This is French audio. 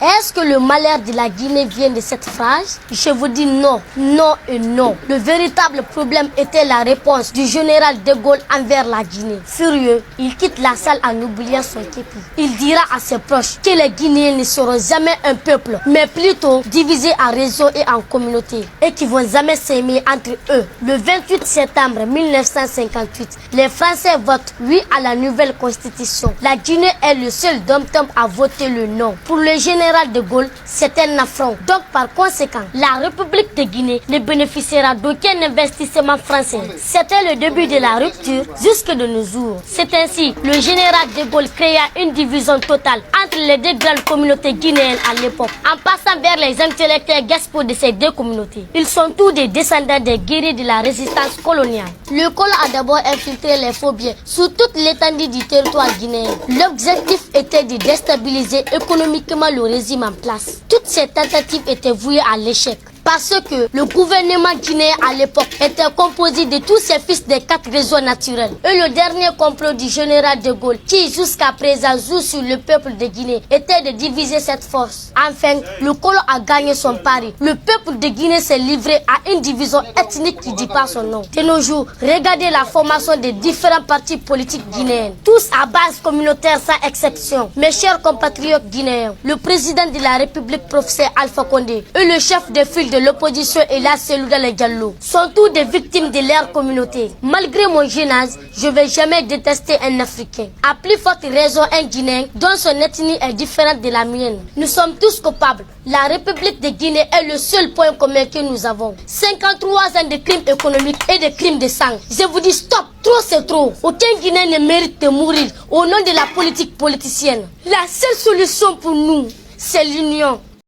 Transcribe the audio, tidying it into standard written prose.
Est-ce que le malheur de la Guinée vient de cette phrase? Je vous dis non, non et non. Le véritable problème était la réponse du général de Gaulle envers la Guinée. Furieux, il quitte la salle en oubliant son képi. Il dira à ses proches que les Guinéens ne seront jamais un peuple, mais plutôt divisés en régions et en communautés, et qui vont jamais s'aimer entre eux. Le 28 septembre 1958, les Français votent oui à la nouvelle constitution. La Guinée est le seul dom-tom à voter le non. Pour le général de Gaulle, c'est un affront. Donc par conséquent, la République de Guinée ne bénéficiera d'aucun investissement français. C'était le début de la rupture jusque de nos jours. C'est ainsi le général de Gaulle créa une division totale entre les deux grandes communautés guinéennes à l'époque, en passant vers les intellectuels gaspos de ces deux communautés. Ils sont tous des descendants des guerriers de la résistance coloniale. Le col a d'abord infiltré les phobies sur toute l'étendue du territoire guinéen. L'objectif était de déstabiliser économiquement le régime en place. Toutes ces tentatives étaient vouées à l'échec, parce que le gouvernement guinéen à l'époque était composé de tous ces fils des 4 réseaux naturels. Et le dernier complot du général de Gaulle, qui jusqu'à présent joue sur le peuple de Guinée, était de diviser cette force. Enfin, le colon a gagné son pari. Le peuple de Guinée s'est livré à une division ethnique qui dit pas son nom. De nos jours, regardez la formation des différents partis politiques guinéens, tous à base communautaire sans exception. Mes chers compatriotes guinéens, le président de la République, professeur Alpha Condé, et le chef de file de l'opposition Ella Seloudane Diallo sont tous des victimes de leur communauté. Malgré mon jeune âge, je ne vais jamais détester un Africain. À plus forte raison un Guinéen dont son ethnie est différente de la mienne. Nous sommes tous coupables. La République de Guinée est le seul point commun que nous avons. 53 ans de crimes économiques et de crimes de sang. Je vous dis stop, trop c'est trop. Aucun Guinéen ne mérite de mourir au nom de la politique politicienne. La seule solution pour nous, c'est l'union.